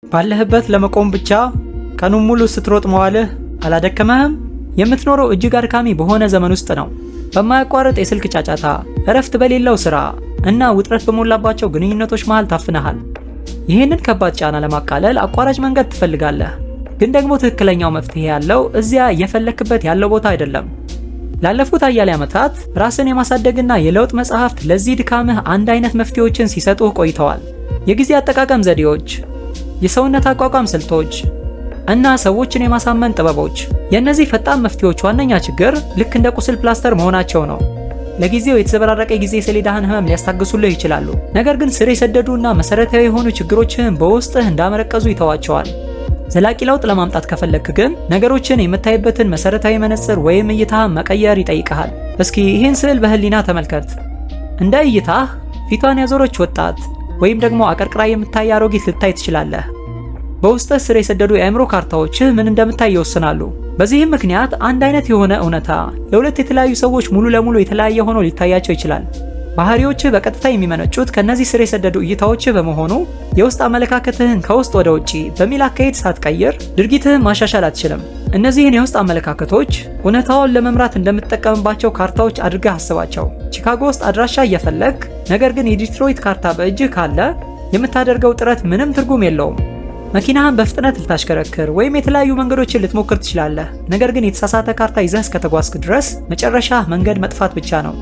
ባለህበት ለመቆም ብቻ ቀኑን ሙሉ ስትሮጥ መዋልህ አላደከመህም? የምትኖረው እጅግ አድካሚ በሆነ ዘመን ውስጥ ነው። በማያቋርጥ የስልክ ጫጫታ፣ እረፍት በሌለው ስራ እና ውጥረት በሞላባቸው ግንኙነቶች መሃል ታፍነሃል። ይህንን ከባድ ጫና ለማቃለል አቋራጭ መንገድ ትፈልጋለህ። ግን ደግሞ ትክክለኛው መፍትሄ ያለው እዚያ እየፈለክበት ያለው ቦታ አይደለም። ላለፉት አያሌ ዓመታት ራስን የማሳደግና የለውጥ መጽሐፍት ለዚህ ድካምህ አንድ አይነት መፍትሄዎችን ሲሰጡህ ቆይተዋል። የጊዜ አጠቃቀም ዘዴዎች፣ የሰውነት አቋቋም ስልቶች እና ሰዎችን የማሳመን ጥበቦች። የእነዚህ ፈጣን መፍትሄዎች ዋነኛ ችግር ልክ እንደ ቁስል ፕላስተር መሆናቸው ነው። ለጊዜው የተዘበራረቀ ጊዜ ሰሌዳህን ህመም ሊያስታግሱልህ ይችላሉ፣ ነገር ግን ስር የሰደዱ እና መሰረታዊ የሆኑ ችግሮችህን በውስጥህ እንዳመረቀዙ ይተዋቸዋል። ዘላቂ ለውጥ ለማምጣት ከፈለክ ግን ነገሮችን የምታይበትን መሰረታዊ መነጽር ወይም እይታህን መቀየር ይጠይቅሃል። እስኪ ይህን ስዕል በህሊና ተመልከት። እንደ እይታህ ፊቷን ያዞረች ወጣት ወይም ደግሞ አቀርቅራ የምታይ አሮጊት ልታይ ትችላለህ። በውስጥህ ስር የሰደዱ የአእምሮ ካርታዎችህ ምን እንደምታይ ይወስናሉ። በዚህም ምክንያት አንድ አይነት የሆነ እውነታ ለሁለት የተለያዩ ሰዎች ሙሉ ለሙሉ የተለያየ ሆኖ ሊታያቸው ይችላል። ባህሪዎችህ በቀጥታ የሚመነጩት ከነዚህ ስር የሰደዱ እይታዎችህ በመሆኑ የውስጥ አመለካከትህን ከውስጥ ወደ ውጪ በሚል አካሄድ ሳትቀይር ድርጊትህን ማሻሻል አትችልም። እነዚህን የውስጥ አመለካከቶች እውነታውን ለመምራት እንደምትጠቀምባቸው ካርታዎች አድርገህ አስባቸው። ቺካጎ ውስጥ አድራሻ እየፈለግ ነገር ግን የዲትሮይት ካርታ በእጅህ ካለ የምታደርገው ጥረት ምንም ትርጉም የለውም። መኪናህን በፍጥነት ልታሽከረክር ወይም የተለያዩ መንገዶችን ልትሞክር ትችላለህ፣ ነገር ግን የተሳሳተ ካርታ ይዘህ እስከተጓዝክ ድረስ መጨረሻ መንገድ መጥፋት ብቻ ነው።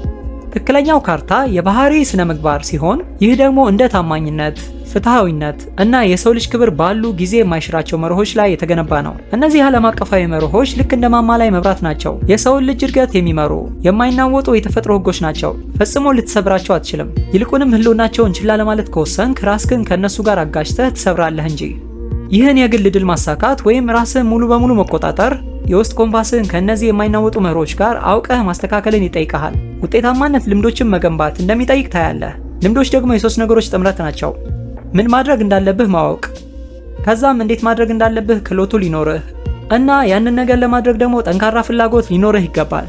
ትክክለኛው ካርታ የባህሪ ስነ ምግባር ሲሆን ይህ ደግሞ እንደ ታማኝነት፣ ፍትሃዊነት እና የሰው ልጅ ክብር ባሉ ጊዜ የማይሽራቸው መርሆች ላይ የተገነባ ነው። እነዚህ ዓለም አቀፋዊ መርሆች ልክ እንደ ማማ ላይ መብራት ናቸው። የሰውን ልጅ እድገት የሚመሩ የማይናወጡ የተፈጥሮ ህጎች ናቸው። ፈጽሞ ልትሰብራቸው አትችልም። ይልቁንም ህልውናቸውን ችላ ለማለት ከወሰንክ ራስህን ከእነሱ ጋር አጋጭተህ ትሰብራለህ እንጂ። ይህን የግል ድል ማሳካት ወይም ራስህን ሙሉ በሙሉ መቆጣጠር የውስጥ ኮምፓስህን ከእነዚህ የማይናወጡ መርሆች ጋር አውቀህ ማስተካከልን ይጠይቀሃል። ውጤታማነት ልምዶችን መገንባት እንደሚጠይቅ ታያለህ። ልምዶች ደግሞ የሶስት ነገሮች ጥምረት ናቸው። ምን ማድረግ እንዳለብህ ማወቅ፣ ከዛም እንዴት ማድረግ እንዳለብህ ክህሎቱ ሊኖርህ እና ያንን ነገር ለማድረግ ደግሞ ጠንካራ ፍላጎት ሊኖርህ ይገባል።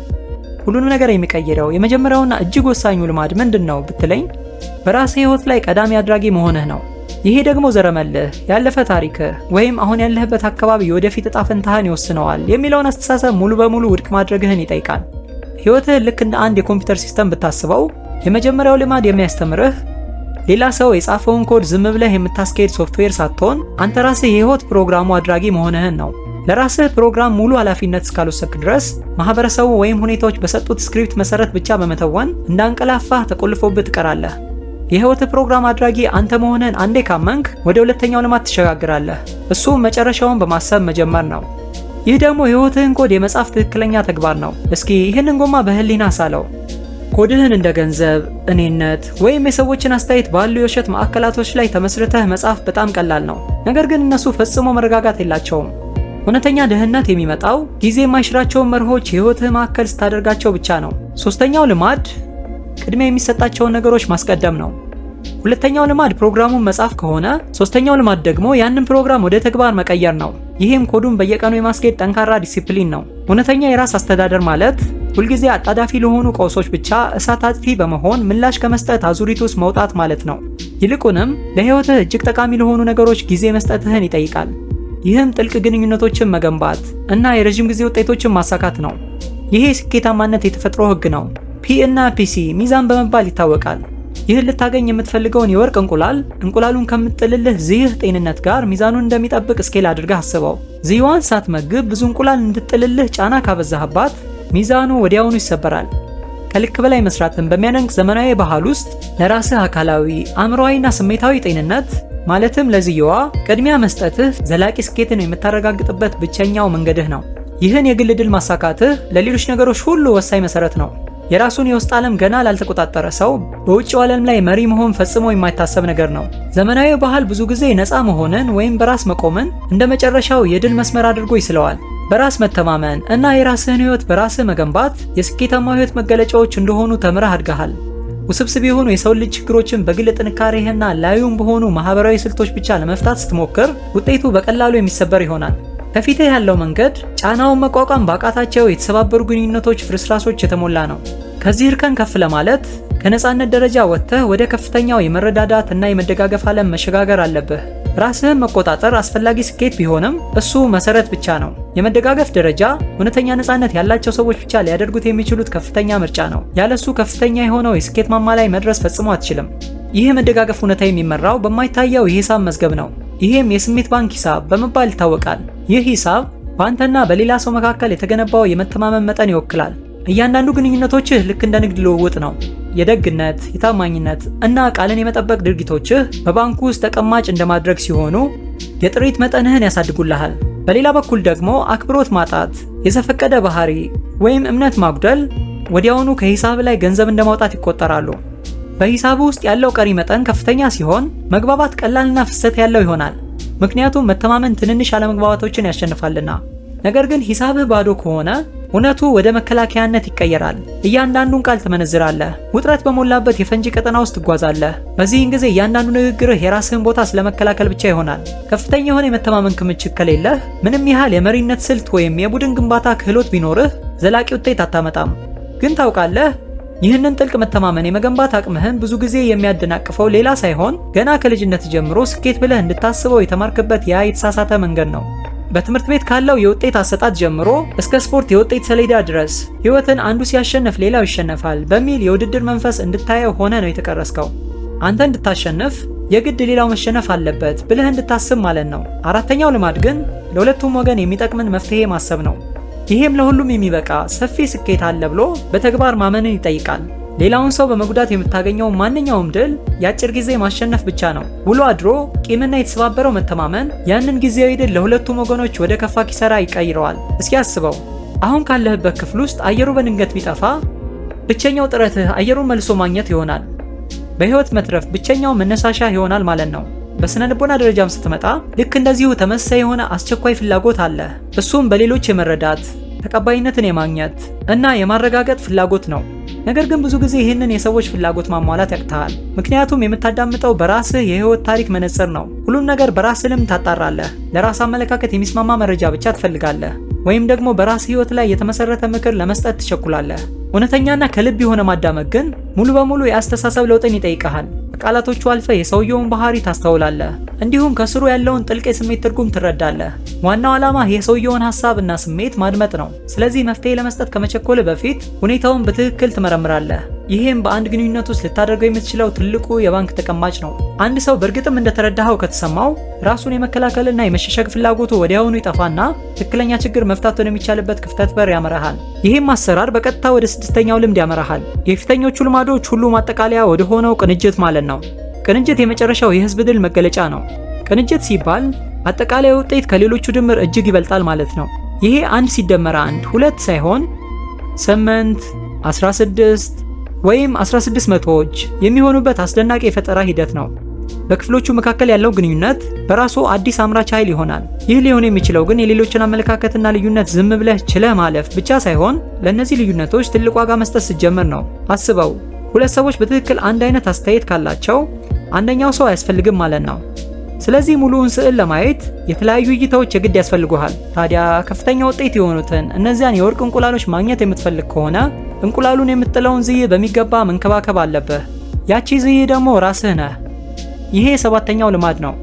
ሁሉንም ነገር የሚቀይረው የመጀመሪያውና እጅግ ወሳኙ ልማድ ምንድን ነው ብትለኝ፣ በራስህ ህይወት ላይ ቀዳሚ አድራጊ መሆንህ ነው። ይሄ ደግሞ ዘረመልህ፣ ያለፈ ታሪክህ ወይም አሁን ያለህበት አካባቢ የወደፊት እጣ ፈንታህን ይወስነዋል የሚለውን አስተሳሰብ ሙሉ በሙሉ ውድቅ ማድረግህን ይጠይቃል። ህይወትህ ልክ እንደ አንድ የኮምፒውተር ሲስተም ብታስበው፣ የመጀመሪያው ልማድ የሚያስተምርህ ሌላ ሰው የጻፈውን ኮድ ዝም ብለህ የምታስኬድ ሶፍትዌር ሳትሆን አንተ ራስህ የህይወት ፕሮግራሙ አድራጊ መሆንህን ነው። ለራስህ ፕሮግራም ሙሉ ኃላፊነት እስካልወሰድክ ድረስ ማህበረሰቡ ወይም ሁኔታዎች በሰጡት ስክሪፕት መሰረት ብቻ በመተወን እንዳንቀላፋህ ተቆልፎብህ ትቀራለህ። የህይወትህ ፕሮግራም አድራጊ አንተ መሆንህን አንዴ ካመንክ ወደ ሁለተኛው ልማድ ትሸጋግራለህ። እሱም መጨረሻውን በማሰብ መጀመር ነው። ይህ ደግሞ የህይወትህን ኮድ የመጻፍ ትክክለኛ ተግባር ነው። እስኪ ይህንን ጎማ በህሊና ሳለው። ኮድህን እንደ ገንዘብ፣ እኔነት ወይም የሰዎችን አስተያየት ባሉ የውሸት ማዕከላቶች ላይ ተመስርተህ መጻፍ በጣም ቀላል ነው። ነገር ግን እነሱ ፈጽሞ መረጋጋት የላቸውም። እውነተኛ ድህነት የሚመጣው ጊዜ የማይሽራቸውን መርሆች የህይወትህ ማዕከል ስታደርጋቸው ብቻ ነው። ሶስተኛው ልማድ ቅድሚያ የሚሰጣቸውን ነገሮች ማስቀደም ነው። ሁለተኛው ልማድ ፕሮግራሙን መጻፍ ከሆነ፣ ሶስተኛው ልማድ ደግሞ ያንን ፕሮግራም ወደ ተግባር መቀየር ነው። ይህም ኮዱን በየቀኑ የማስኬድ ጠንካራ ዲሲፕሊን ነው። እውነተኛ የራስ አስተዳደር ማለት ሁልጊዜ አጣዳፊ ለሆኑ ቀውሶች ብቻ እሳት አጥፊ በመሆን ምላሽ ከመስጠት አዙሪት ውስጥ መውጣት ማለት ነው። ይልቁንም ለህይወትህ እጅግ ጠቃሚ ለሆኑ ነገሮች ጊዜ መስጠትህን ይጠይቃል። ይህም ጥልቅ ግንኙነቶችን መገንባት እና የረዥም ጊዜ ውጤቶችን ማሳካት ነው። ይሄ ስኬታማነት የተፈጥሮ ህግ ነው። ፒ እና ፒሲ ሚዛን በመባል ይታወቃል። ይህን ልታገኝ የምትፈልገውን የወርቅ እንቁላሉን ከምትጥልልህ ዚህ ጤንነት ጋር ሚዛኑን እንደሚጠብቅ ስኬል አድርገህ አስበው። ዚህዋን ሳትመግብ ብዙ እንቁላል እንድትጥልልህ ጫና ካበዛህባት ሚዛኑ ወዲያውኑ ይሰበራል። ከልክ በላይ መስራትን በሚያደንቅ ዘመናዊ ባህል ውስጥ ለራስህ አካላዊ፣ አእምሮአዊና ስሜታዊ ጤንነት ማለትም ለዚህዋ ቅድሚያ መስጠትህ ዘላቂ ስኬትን የምታረጋግጥበት ብቸኛው መንገድህ ነው። ይህን የግል ድል ማሳካትህ ለሌሎች ነገሮች ሁሉ ወሳኝ መሰረት ነው። የራሱን የውስጥ ዓለም ገና ላልተቆጣጠረ ሰው በውጭው ዓለም ላይ መሪ መሆን ፈጽሞ የማይታሰብ ነገር ነው። ዘመናዊ ባህል ብዙ ጊዜ ነፃ መሆንን ወይም በራስ መቆምን እንደ መጨረሻው የድል መስመር አድርጎ ይስለዋል። በራስ መተማመን እና የራስህን ህይወት በራስህ መገንባት የስኬታማ ህይወት መገለጫዎች እንደሆኑ ተምረህ አድገሃል። ውስብስብ የሆኑ የሰው ልጅ ችግሮችን በግል ጥንካሬህና ላዩም በሆኑ ማህበራዊ ስልቶች ብቻ ለመፍታት ስትሞክር ውጤቱ በቀላሉ የሚሰበር ይሆናል። ከፊትህ ያለው መንገድ ጫናውን መቋቋም ባቃታቸው የተሰባበሩ ግንኙነቶች ፍርስራሾች የተሞላ ነው። ከዚህ እርከን ከፍ ለማለት ከነፃነት ደረጃ ወጥተህ ወደ ከፍተኛው የመረዳዳት እና የመደጋገፍ ዓለም መሸጋገር አለብህ። ራስህን መቆጣጠር አስፈላጊ ስኬት ቢሆንም እሱ መሰረት ብቻ ነው። የመደጋገፍ ደረጃ እውነተኛ ነፃነት ያላቸው ሰዎች ብቻ ሊያደርጉት የሚችሉት ከፍተኛ ምርጫ ነው። ያለሱ ከፍተኛ የሆነው የስኬት ማማ ላይ መድረስ ፈጽሞ አትችልም። ይህ የመደጋገፍ እውነታ የሚመራው በማይታየው የሂሳብ መዝገብ ነው። ይህም የስሜት ባንክ ሂሳብ በመባል ይታወቃል። ይህ ሂሳብ በአንተና በሌላ ሰው መካከል የተገነባው የመተማመን መጠን ይወክላል። እያንዳንዱ ግንኙነቶችህ ልክ እንደ ንግድ ልውውጥ ነው። የደግነት፣ የታማኝነት እና ቃልን የመጠበቅ ድርጊቶችህ በባንኩ ውስጥ ተቀማጭ እንደማድረግ ሲሆኑ የጥሪት መጠንህን ያሳድጉልሃል። በሌላ በኩል ደግሞ አክብሮት ማጣት፣ የዘፈቀደ ባህሪ ወይም እምነት ማጉደል ወዲያውኑ ከሂሳብ ላይ ገንዘብ እንደማውጣት ይቆጠራሉ። በሂሳቡ ውስጥ ያለው ቀሪ መጠን ከፍተኛ ሲሆን መግባባት ቀላልና ፍሰት ያለው ይሆናል፣ ምክንያቱም መተማመን ትንንሽ አለመግባባቶችን ያሸንፋልና። ነገር ግን ሂሳብህ ባዶ ከሆነ እውነቱ ወደ መከላከያነት ይቀየራል። እያንዳንዱን ቃል ትመነዝራለህ። ውጥረት በሞላበት የፈንጂ ቀጠና ውስጥ ትጓዛለህ። በዚህን ጊዜ እያንዳንዱ ንግግርህ የራስህን ቦታ ስለመከላከል ብቻ ይሆናል። ከፍተኛ የሆነ የመተማመን ክምችት ከሌለህ ምንም ያህል የመሪነት ስልት ወይም የቡድን ግንባታ ክህሎት ቢኖርህ ዘላቂ ውጤት አታመጣም። ግን ታውቃለህ፣ ይህንን ጥልቅ መተማመን የመገንባት አቅምህን ብዙ ጊዜ የሚያደናቅፈው ሌላ ሳይሆን ገና ከልጅነት ጀምሮ ስኬት ብለህ እንድታስበው የተማርክበት ያ የተሳሳተ መንገድ ነው። በትምህርት ቤት ካለው የውጤት አሰጣጥ ጀምሮ እስከ ስፖርት የውጤት ሰሌዳ ድረስ ህይወትን አንዱ ሲያሸንፍ ሌላው ይሸነፋል በሚል የውድድር መንፈስ እንድታየው ሆነ ነው የተቀረስከው። አንተ እንድታሸንፍ የግድ ሌላው መሸነፍ አለበት ብለህ እንድታስብ ማለት ነው። አራተኛው ልማድ ግን ለሁለቱም ወገን የሚጠቅምን መፍትሄ ማሰብ ነው። ይሄም ለሁሉም የሚበቃ ሰፊ ስኬት አለ ብሎ በተግባር ማመንን ይጠይቃል። ሌላውን ሰው በመጉዳት የምታገኘው ማንኛውም ድል የአጭር ጊዜ ማሸነፍ ብቻ ነው። ውሎ አድሮ ቂምና የተሰባበረው መተማመን ያንን ጊዜያዊ ድል ለሁለቱም ወገኖች ወደ ከፋ ኪሳራ ይቀይረዋል። እስኪ አስበው፣ አሁን ካለህበት ክፍል ውስጥ አየሩ በድንገት ቢጠፋ ብቸኛው ጥረትህ አየሩን መልሶ ማግኘት ይሆናል። በህይወት መትረፍ ብቸኛው መነሳሻ ይሆናል ማለት ነው። በስነ ልቦና ደረጃም ስትመጣ ልክ እንደዚሁ ተመሳሳይ የሆነ አስቸኳይ ፍላጎት አለ። እሱም በሌሎች የመረዳት ተቀባይነትን የማግኘት እና የማረጋገጥ ፍላጎት ነው። ነገር ግን ብዙ ጊዜ ይህንን የሰዎች ፍላጎት ማሟላት ያቅተሃል። ምክንያቱም የምታዳምጠው በራስህ የህይወት ታሪክ መነጽር ነው። ሁሉም ነገር በራስህ ልምድ ታጣራለህ። ለራስ አመለካከት የሚስማማ መረጃ ብቻ ትፈልጋለህ፣ ወይም ደግሞ በራስህ ህይወት ላይ የተመሰረተ ምክር ለመስጠት ትቸኩላለህ። እውነተኛና ከልብ የሆነ ማዳመጥ ግን ሙሉ በሙሉ የአስተሳሰብ ለውጥን ይጠይቃል። ከቃላቶቹ አልፈህ የሰውየውን ባህሪ ታስተውላለህ፣ እንዲሁም ከስሩ ያለውን ጥልቅ የስሜት ትርጉም ትረዳለህ። ዋናው ዓላማ የሰውየውን ሐሳብ እና ስሜት ማድመጥ ነው። ስለዚህ መፍትሄ ለመስጠት ከመቸኮል በፊት ሁኔታውን በትክክል ትመረምራለህ። ይህም በአንድ ግንኙነት ውስጥ ልታደርገው የምትችለው ትልቁ የባንክ ተቀማጭ ነው። አንድ ሰው በእርግጥም እንደተረዳኸው ከተሰማው ራሱን የመከላከልና የመሸሸግ ፍላጎቱ ወዲያውኑ ይጠፋና ትክክለኛ ችግር መፍታት ወደሚቻልበት ክፍተት በር ያመራሃል። ይህም አሰራር በቀጥታ ወደ ስድስተኛው ልምድ ያመራሃል። የፊተኞቹ ልማዶች ሁሉ ማጠቃለያ ወደ ሆነው ቅንጅት ማለት ነው። ቅንጅት የመጨረሻው የህዝብ ድል መገለጫ ነው። ቅንጅት ሲባል አጠቃላይ ውጤት ከሌሎቹ ድምር እጅግ ይበልጣል ማለት ነው። ይሄ 1 ሲደመር 1 2 ሳይሆን 8 16 ወይም 16 መቶዎች የሚሆኑበት አስደናቂ የፈጠራ ሂደት ነው። በክፍሎቹ መካከል ያለው ግንኙነት በራሱ አዲስ አምራች ኃይል ይሆናል። ይህ ሊሆን የሚችለው ግን የሌሎችን አመለካከትና ልዩነት ዝም ብለህ ችለህ ማለፍ ብቻ ሳይሆን ለእነዚህ ልዩነቶች ትልቅ ዋጋ መስጠት ስትጀምር ነው። አስበው፣ ሁለት ሰዎች በትክክል አንድ አይነት አስተያየት ካላቸው አንደኛው ሰው አያስፈልግም ማለት ነው። ስለዚህ ሙሉውን ስዕል ለማየት የተለያዩ እይታዎች የግድ ያስፈልጉሃል። ታዲያ ከፍተኛ ውጤት የሆኑትን እነዚያን የወርቅ እንቁላሎች ማግኘት የምትፈልግ ከሆነ እንቁላሉን የምትጥለውን ዝይ በሚገባ መንከባከብ አለብህ። ያቺ ዝይ ደግሞ ራስህ ነህ። ይሄ 7ኛው ልማድ ነው።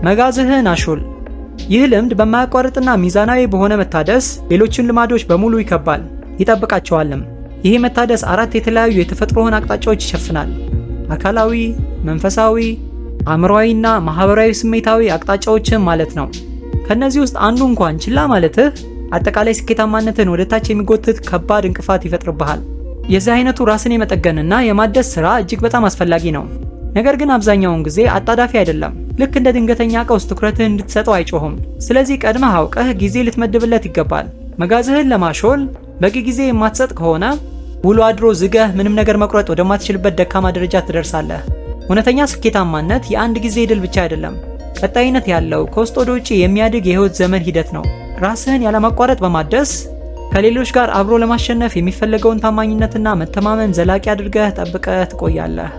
መጋዝህን አሹል። ይህ ልምድ በማያቋርጥና ሚዛናዊ በሆነ መታደስ ሌሎችን ልማዶች በሙሉ ይከባል፣ ይጠብቃቸዋልም። ይሄ መታደስ 4 የተለያዩ የተፈጥሮህን አቅጣጫዎች ይሸፍናል። አካላዊ፣ መንፈሳዊ፣ አእምሯዊና ማህበራዊ ስሜታዊ አቅጣጫዎችን ማለት ነው። ከነዚህ ውስጥ አንዱ እንኳን ችላ ማለትህ አጠቃላይ ስኬታማነትን ወደ ታች የሚጎትት ከባድ እንቅፋት ይፈጥርብሃል። የዚህ አይነቱ ራስን የመጠገንና የማደስ ስራ እጅግ በጣም አስፈላጊ ነው። ነገር ግን አብዛኛውን ጊዜ አጣዳፊ አይደለም። ልክ እንደ ድንገተኛ ቀውስ ትኩረትህን እንድትሰጠው አይጮህም። ስለዚህ ቀድመህ አውቀህ ጊዜ ልትመድብለት ይገባል። መጋዝህን ለማሾል በቂ ጊዜ የማትሰጥ ከሆነ ውሎ አድሮ ዝገህ ምንም ነገር መቁረጥ ወደማትችልበት ደካማ ደረጃ ትደርሳለህ። እውነተኛ ስኬታማነት የአንድ ጊዜ ድል ብቻ አይደለም፣ ቀጣይነት ያለው ከውስጥ ወደ ውጭ የሚያድግ የህይወት ዘመን ሂደት ነው። ራስህን ያለማቋረጥ በማደስ ከሌሎች ጋር አብሮ ለማሸነፍ የሚፈለገውን ታማኝነትና መተማመን ዘላቂ አድርገህ ጠብቀህ ትቆያለህ።